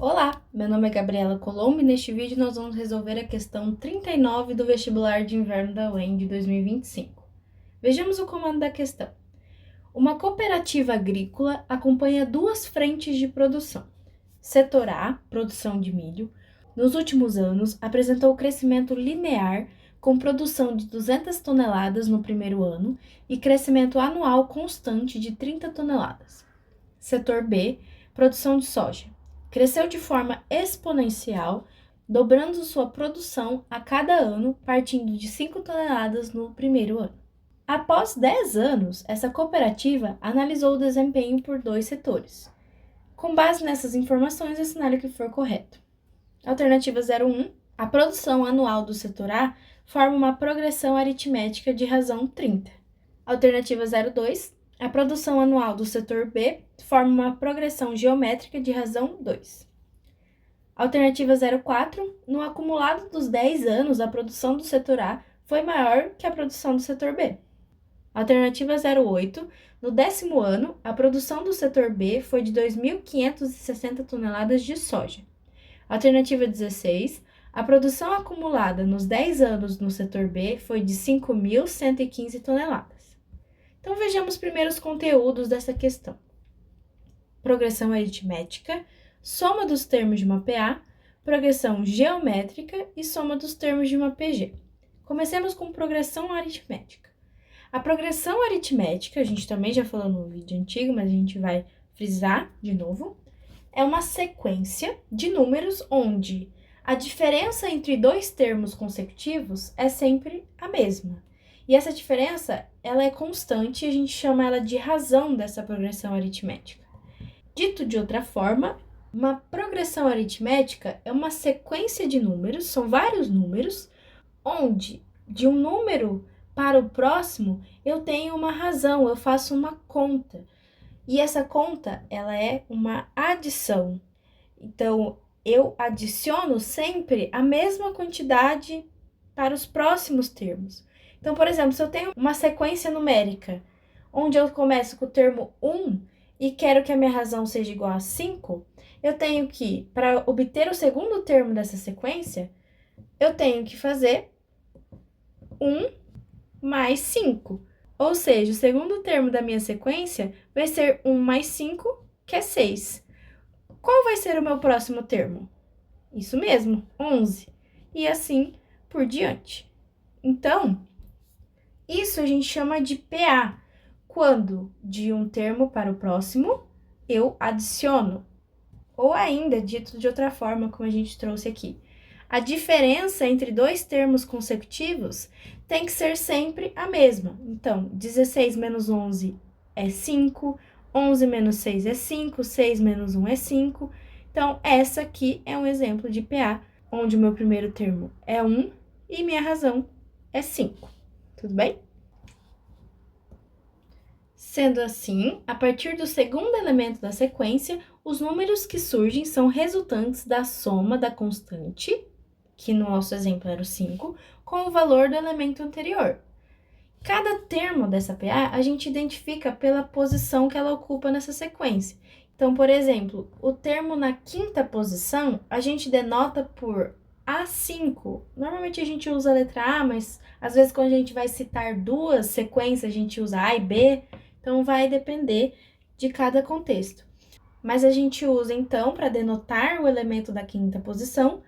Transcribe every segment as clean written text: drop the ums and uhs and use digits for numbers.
Olá, meu nome é Gabriela Colombo e neste vídeo nós vamos resolver a questão 39 do vestibular de inverno da UEM de 2025. Vejamos o comando da questão. Uma cooperativa agrícola acompanha duas frentes de produção. Setor A, produção de milho, nos últimos anos apresentou crescimento linear com produção de 200 toneladas no primeiro ano e crescimento anual constante de 30 toneladas. Setor B, produção de soja. Cresceu de forma exponencial, dobrando sua produção a cada ano, partindo de 5 toneladas no primeiro ano. Após 10 anos, essa cooperativa analisou o desempenho por dois setores. Com base nessas informações, assinale o que for correto. Alternativa 01. A produção anual do setor A forma uma progressão aritmética de razão 30. Alternativa 02. A produção anual do setor B forma uma progressão geométrica de razão 2. Alternativa 04. No acumulado dos 10 anos, a produção do setor A foi maior que a produção do setor B. Alternativa 08. No 10º ano, a produção do setor B foi de 2.560 toneladas de soja. Alternativa 16. A produção acumulada nos 10 anos no setor B foi de 5.115 toneladas. Então, vejamos primeiro os conteúdos dessa questão. Progressão aritmética, soma dos termos de uma PA, progressão geométrica e soma dos termos de uma PG. Comecemos com progressão aritmética. A progressão aritmética, a gente também já falou no vídeo antigo, mas a gente vai frisar de novo, é uma sequência de números onde a diferença entre dois termos consecutivos é sempre a mesma. E essa diferença, ela é constante e a gente chama ela de razão dessa progressão aritmética. Dito de outra forma, uma progressão aritmética é uma sequência de números, são vários números, onde de um número para o próximo eu tenho uma razão, eu faço uma conta. E essa conta, ela é uma adição. Então, eu adiciono sempre a mesma quantidade para os próximos termos. Então, por exemplo, se eu tenho uma sequência numérica, onde eu começo com o termo 1 e quero que a minha razão seja igual a 5, eu tenho que, para obter o segundo termo dessa sequência, eu tenho que fazer 1 mais 5. Ou seja, o segundo termo da minha sequência vai ser 1 mais 5, que é 6. Qual vai ser o meu próximo termo? Isso mesmo, 11. E assim por diante. Então, isso a gente chama de PA. Quando de um termo para o próximo, eu adiciono. Ou ainda, dito de outra forma, como a gente trouxe aqui, a diferença entre dois termos consecutivos tem que ser sempre a mesma. Então, 16 menos 11 é 5, 11 menos 6 é 5, 6 menos 1 é 5. Então, essa aqui é um exemplo de PA, onde o meu primeiro termo é 1 e minha razão é 5. Tudo bem? Sendo assim, a partir do segundo elemento da sequência, os números que surgem são resultantes da soma da constante, que no nosso exemplo era o 5, com o valor do elemento anterior. Cada termo dessa PA a gente identifica pela posição que ela ocupa nessa sequência. Então, por exemplo, o termo na quinta posição a gente denota por A5. Normalmente a gente usa a letra A, mas às vezes quando a gente vai citar duas sequências a gente usa A e B. Então, vai depender de cada contexto. Mas a gente usa, então, para denotar o elemento da quinta posição,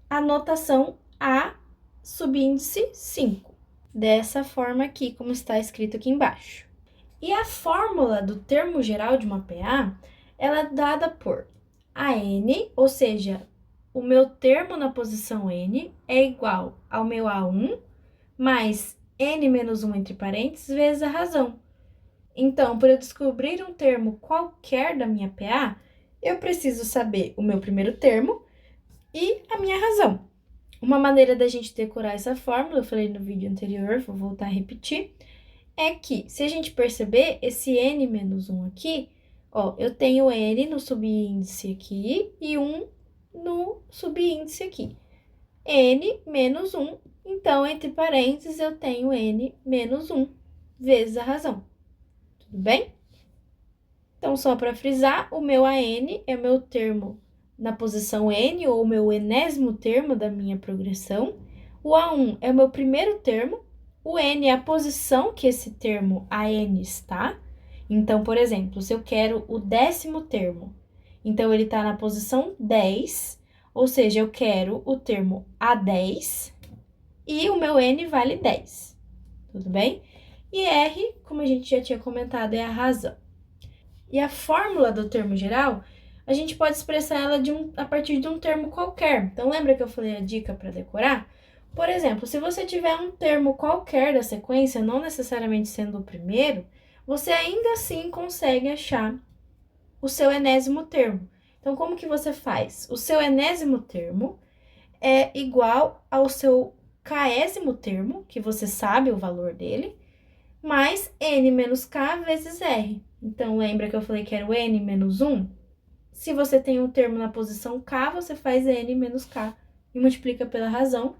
a notação A subíndice 5. Dessa forma aqui, como está escrito aqui embaixo. E a fórmula do termo geral de uma PA, ela é dada por AN, ou seja, o meu termo na posição N é igual ao meu A1 mais N menos 1 entre parênteses vezes a razão. Então, para eu descobrir um termo qualquer da minha PA, eu preciso saber o meu primeiro termo e a minha razão. Uma maneira da gente decorar essa fórmula, eu falei no vídeo anterior, vou voltar a repetir, é que, se a gente perceber, esse N menos 1 aqui, ó, eu tenho N no subíndice aqui e 1 no subíndice aqui. N menos 1, então, entre parênteses, eu tenho N menos 1 vezes a razão. Tudo bem? Então, só para frisar, o meu AN é o meu termo na posição n, ou o meu enésimo termo da minha progressão. O A1 é o meu primeiro termo. O n é a posição que esse termo AN está. Então, por exemplo, se eu quero o 10º termo, então ele está na posição 10, ou seja, eu quero o termo A10 e o meu n vale 10, tudo bem? E R, como a gente já tinha comentado, é a razão. E a fórmula do termo geral, a gente pode expressar ela a partir de um termo qualquer. Então, lembra que eu falei a dica para decorar? Por exemplo, se você tiver um termo qualquer da sequência, não necessariamente sendo o primeiro, você ainda assim consegue achar o seu enésimo termo. Então, como que você faz? O seu enésimo termo é igual ao seu késimo termo, que você sabe o valor dele, mais n menos k vezes r. Então, lembra que eu falei que era o n menos 1? Se você tem um termo na posição k, você faz n menos k e multiplica pela razão.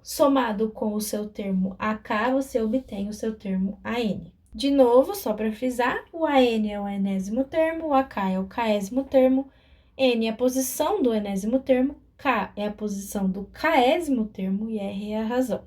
Somado com o seu termo AK, você obtém o seu termo AN. De novo, só para frisar, o AN é o enésimo termo, o AK é o késimo termo, N é a posição do enésimo termo, K é a posição do késimo termo e R é a razão.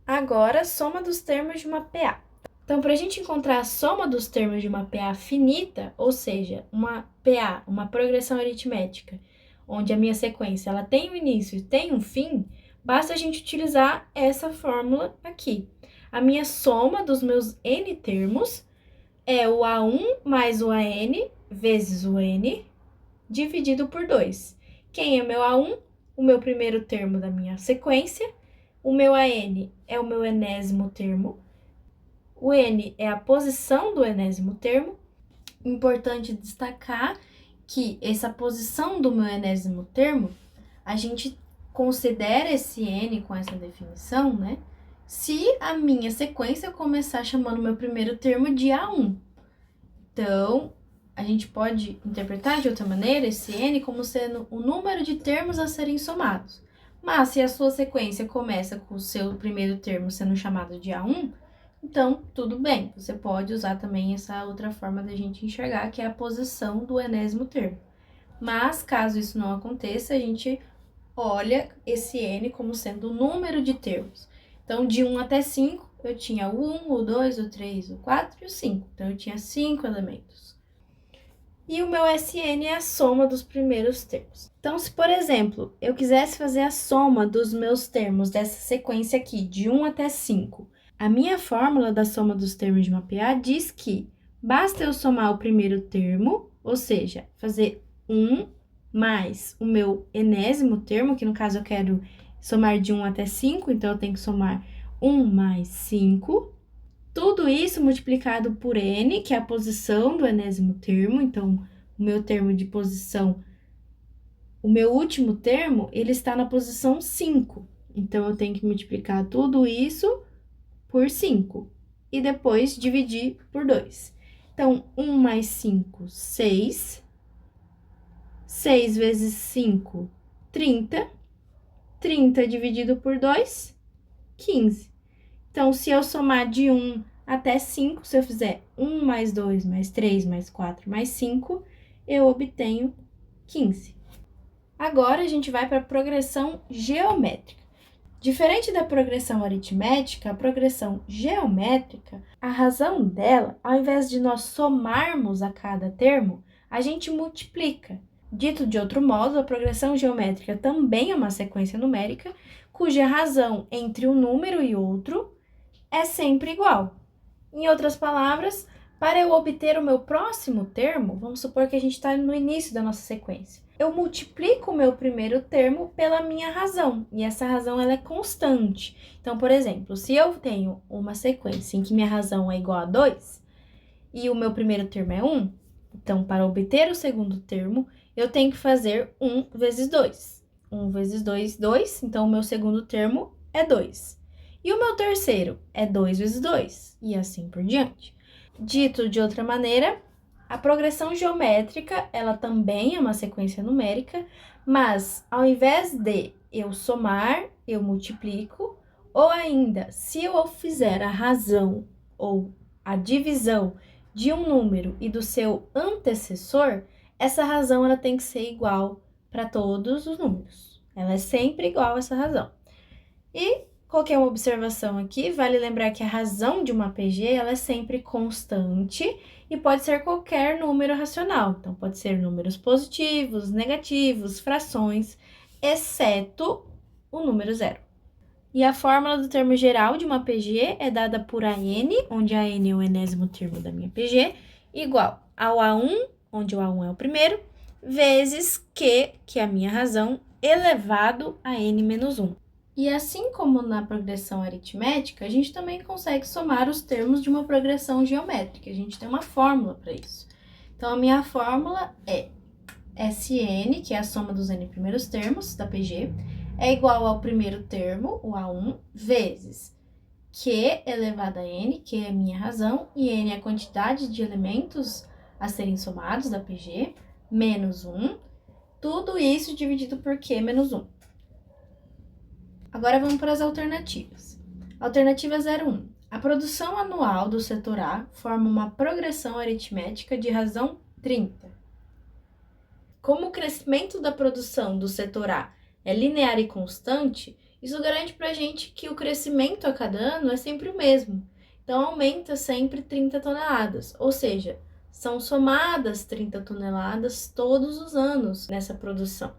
Agora, soma dos termos de uma PA. Então, para a gente encontrar a soma dos termos de uma PA finita, ou seja, uma PA, uma progressão aritmética, onde a minha sequência ela tem um início e tem um fim, basta a gente utilizar essa fórmula aqui. A minha soma dos meus n termos é o A1 mais o AN vezes o n dividido por 2. Quem é meu A1? O meu primeiro termo da minha sequência. O meu AN é o meu enésimo termo. O n é a posição do enésimo termo. Importante destacar que essa posição do meu enésimo termo, a gente considera esse n com essa definição, né? Se a minha sequência começar chamando meu primeiro termo de A1. Então, a gente pode interpretar de outra maneira esse n como sendo o número de termos a serem somados. Mas se a sua sequência começa com o seu primeiro termo sendo chamado de A1, então, tudo bem, você pode usar também essa outra forma da gente enxergar, que é a posição do enésimo termo. Mas, caso isso não aconteça, a gente olha esse n como sendo o número de termos. Então, de 1 até 5, eu tinha o 1, o 2, o 3, o 4 e o 5. Então, eu tinha 5 elementos. E o meu Sn é a soma dos primeiros termos. Então, se, por exemplo, eu quisesse fazer a soma dos meus termos dessa sequência aqui, de 1 até 5, a minha fórmula da soma dos termos de uma PA diz que basta eu somar o primeiro termo, ou seja, fazer 1 mais o meu enésimo termo, que no caso eu quero somar de 1 até 5, então eu tenho que somar 1 mais 5. Tudo isso multiplicado por n, que é a posição do enésimo termo, então o meu termo de posição, o meu último termo, ele está na posição 5. Então, eu tenho que multiplicar tudo isso por 5 e depois dividir por 2. Então, 1 mais 5, 6. 6 vezes 5, 30. 30 dividido por 2, 15. Então, se eu somar de 1 até 5, se eu fizer 1 mais 2, mais 3, mais 4, mais 5, eu obtenho 15. Agora, a gente vai para a progressão geométrica. Diferente da progressão aritmética, a progressão geométrica, a razão dela, ao invés de nós somarmos a cada termo, a gente multiplica. Dito de outro modo, a progressão geométrica também é uma sequência numérica, cuja razão entre um número e outro é sempre igual. Em outras palavras, para eu obter o meu próximo termo, vamos supor que a gente está no início da nossa sequência. Eu multiplico o meu primeiro termo pela minha razão, e essa razão ela é constante. Então, por exemplo, se eu tenho uma sequência em que minha razão é igual a 2, e o meu primeiro termo é 1, então, para obter o segundo termo, eu tenho que fazer 1 vezes 2. 1 vezes 2, 2, então o meu segundo termo é 2. E o meu terceiro é 2 vezes 2, e assim por diante. Dito de outra maneira, a progressão geométrica, ela também é uma sequência numérica, mas ao invés de eu somar, eu multiplico, ou ainda, se eu fizer a razão ou a divisão de um número e do seu antecessor, essa razão ela tem que ser igual para todos os números. Ela é sempre igual a essa razão. E coloquei uma observação aqui, vale lembrar que a razão de uma PG ela é sempre constante e pode ser qualquer número racional. Então, pode ser números positivos, negativos, frações, exceto o número zero. E a fórmula do termo geral de uma PG é dada por AN, onde a N é o enésimo termo da minha PG, igual ao A1, onde o A1 é o primeiro, vezes Q, que é a minha razão, elevado a N menos 1. E assim como na progressão aritmética, a gente também consegue somar os termos de uma progressão geométrica. A gente tem uma fórmula para isso. Então, a minha fórmula é Sn, que é a soma dos n primeiros termos da PG, é igual ao primeiro termo, o A1, vezes Q elevado a n, que é a minha razão, e n é a quantidade de elementos a serem somados da PG, menos 1, tudo isso dividido por Q menos 1. Agora vamos para as alternativas. Alternativa 01. A produção anual do setor A forma uma progressão aritmética de razão 30. Como o crescimento da produção do setor A é linear e constante, isso garante para a gente que o crescimento a cada ano é sempre o mesmo. Então, aumenta sempre 30 toneladas, ou seja, são somadas 30 toneladas todos os anos nessa produção.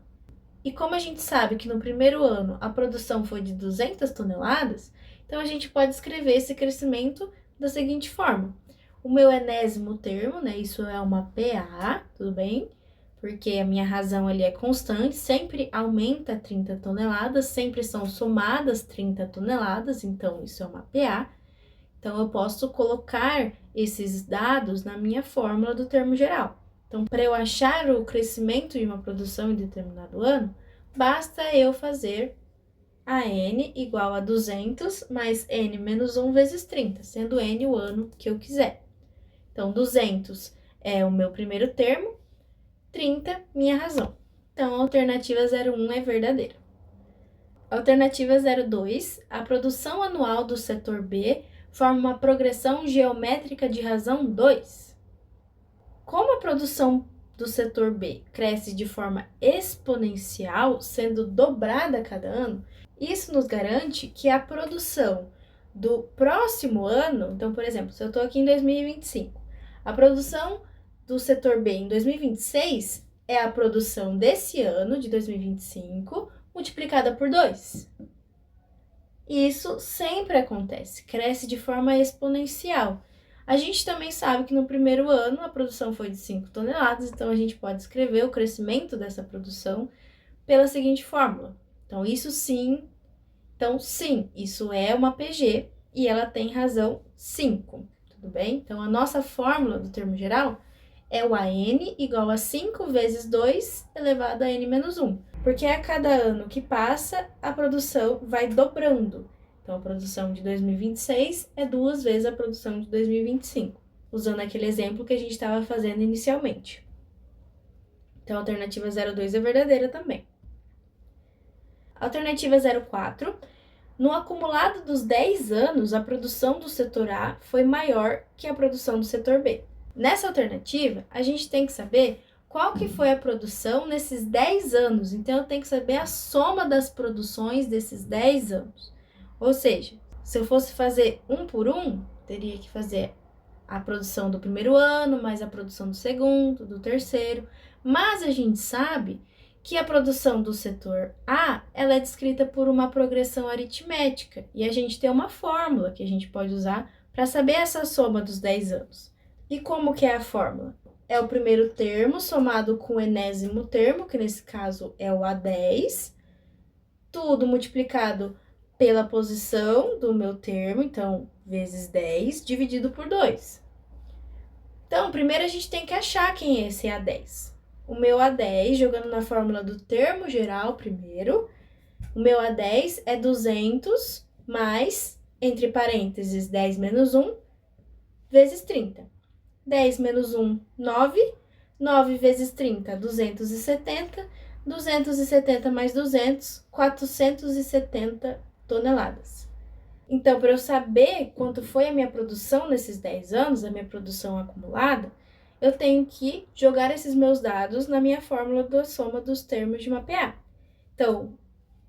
E como a gente sabe que no primeiro ano a produção foi de 200 toneladas, então a gente pode escrever esse crescimento da seguinte forma. O meu enésimo termo, né, isso é uma PA, tudo bem? Porque a minha razão ali é constante, sempre aumenta 30 toneladas, sempre são somadas 30 toneladas, então isso é uma PA. Então, eu posso colocar esses dados na minha fórmula do termo geral. Então, para eu achar o crescimento de uma produção em determinado ano, basta eu fazer a n igual a 200 mais n menos 1 vezes 30, sendo n o ano que eu quiser. Então, 200 é o meu primeiro termo, 30, minha razão. Então, a alternativa 01 é verdadeira. Alternativa 02, a produção anual do setor B forma uma progressão geométrica de razão 2. Como a produção do setor B cresce de forma exponencial, sendo dobrada a cada ano, isso nos garante que a produção do próximo ano, então, por exemplo, se eu estou aqui em 2025, a produção do setor B em 2026 é a produção desse ano, de 2025, multiplicada por 2. Isso sempre acontece, cresce de forma exponencial. A gente também sabe que no primeiro ano a produção foi de 5 toneladas, então a gente pode escrever o crescimento dessa produção pela seguinte fórmula. Então, sim, isso é uma PG e ela tem razão 5, tudo bem? Então, a nossa fórmula do termo geral é o AN igual a 5 vezes 2 elevado a n menos 1. Porque a cada ano que passa, a produção vai dobrando. Então, a produção de 2026 é 2 vezes a produção de 2025, usando aquele exemplo que a gente estava fazendo inicialmente. Então, a alternativa 02 é verdadeira também. Alternativa 04. No acumulado dos 10 anos, a produção do setor A foi maior que a produção do setor B. Nessa alternativa, a gente tem que saber qual que foi a produção nesses 10 anos. Então, eu tenho que saber a soma das produções desses 10 anos. Ou seja, se eu fosse fazer um por um, teria que fazer a produção do primeiro ano, mais a produção do segundo, do terceiro. Mas a gente sabe que a produção do setor A, ela é descrita por uma progressão aritmética. E a gente tem uma fórmula que a gente pode usar para saber essa soma dos 10 anos. E como que é a fórmula? É o primeiro termo somado com o enésimo termo, que nesse caso é o A10, tudo multiplicado pela posição do meu termo, então, vezes 10, dividido por 2. Então, primeiro a gente tem que achar quem é esse A10. O meu A10, jogando na fórmula do termo geral primeiro, o meu A10 é 200 mais, entre parênteses, 10 menos 1, vezes 30. 10 menos 1, 9. 9 vezes 30, 270. 270 mais 200, 470 toneladas. Então, para eu saber quanto foi a minha produção nesses 10 anos, a minha produção acumulada, eu tenho que jogar esses meus dados na minha fórmula da soma dos termos de mapear. Então,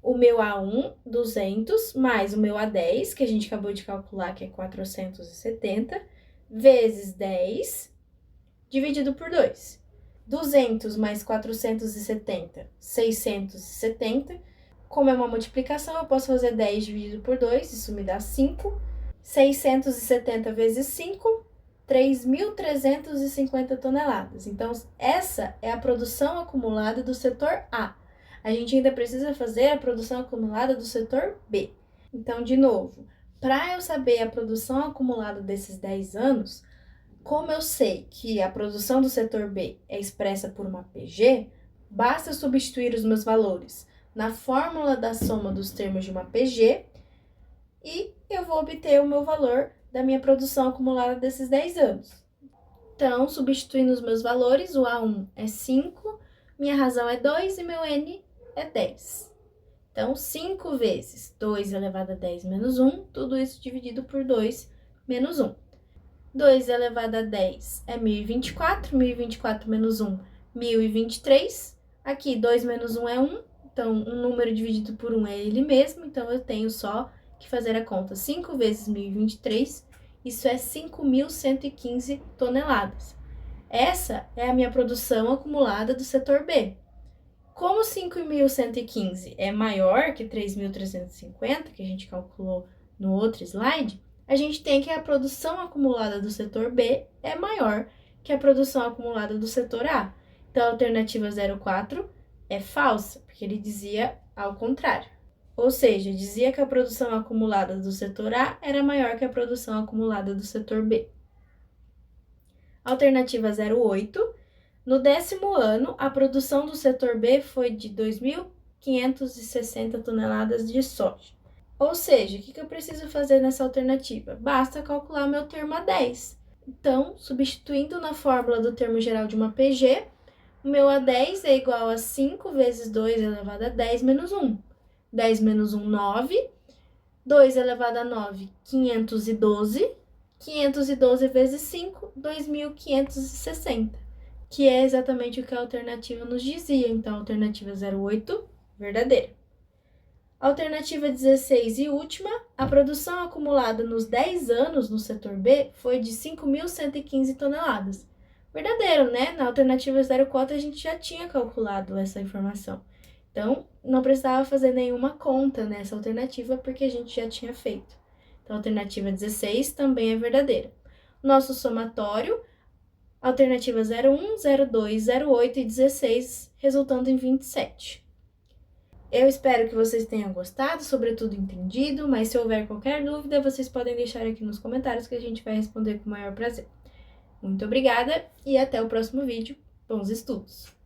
o meu A1, 200, mais o meu A10, que a gente acabou de calcular, que é 470, vezes 10, dividido por 2. 200 mais 470, 670. Como é uma multiplicação, eu posso fazer 10 dividido por 2, isso me dá 5. 670 vezes 5, 3.350 toneladas. Então, essa é a produção acumulada do setor A. A gente ainda precisa fazer a produção acumulada do setor B. Então, de novo, para eu saber a produção acumulada desses 10 anos, como eu sei que a produção do setor B é expressa por uma PG, basta substituir os meus valores na fórmula da soma dos termos de uma PG e eu vou obter o meu valor da minha produção acumulada desses 10 anos. Então, substituindo os meus valores, o A1 é 5, minha razão é 2 e meu N é 10. Então, 5 vezes 2 elevado a 10 menos 1, tudo isso dividido por 2 menos 1. 2 elevado a 10 é 1024, 1024 menos 1, 1023. Aqui, 2 menos 1 é 1, então, um número dividido por 1 é ele mesmo, então eu tenho só que fazer a conta. 5 vezes 1023, isso é 5.115 toneladas. Essa é a minha produção acumulada do setor B. Como 5.115 é maior que 3.350, que a gente calculou no outro slide, a gente tem que a produção acumulada do setor B é maior que a produção acumulada do setor A. Então, a alternativa 04 é falsa, porque ele dizia ao contrário. Ou seja, dizia que a produção acumulada do setor A era maior que a produção acumulada do setor B. Alternativa 08. No 10º ano, a produção do setor B foi de 2.560 toneladas de soja. Ou seja, o que eu preciso fazer nessa alternativa? Basta calcular meu termo A10. Então, substituindo na fórmula do termo geral de uma PG, o meu A10 é igual a 5 vezes 2 elevado a 10 menos 1. 10 menos 1, 9. 2 elevado a 9, 512. 512 vezes 5, 2.560. Que é exatamente o que a alternativa nos dizia. Então, a alternativa 08, verdadeira. Alternativa 16 e última, a produção acumulada nos 10 anos no setor B foi de 5.115 toneladas. Verdadeiro, né? Na alternativa 04 a gente já tinha calculado essa informação. Então, não precisava fazer nenhuma conta nessa alternativa, porque a gente já tinha feito. Então, a alternativa 16 também é verdadeira. Nosso somatório, alternativa 01, 02, 08 e 16, resultando em 27. Eu espero que vocês tenham gostado, sobretudo entendido, mas se houver qualquer dúvida, vocês podem deixar aqui nos comentários que a gente vai responder com o maior prazer. Muito obrigada e até o próximo vídeo. Bons estudos!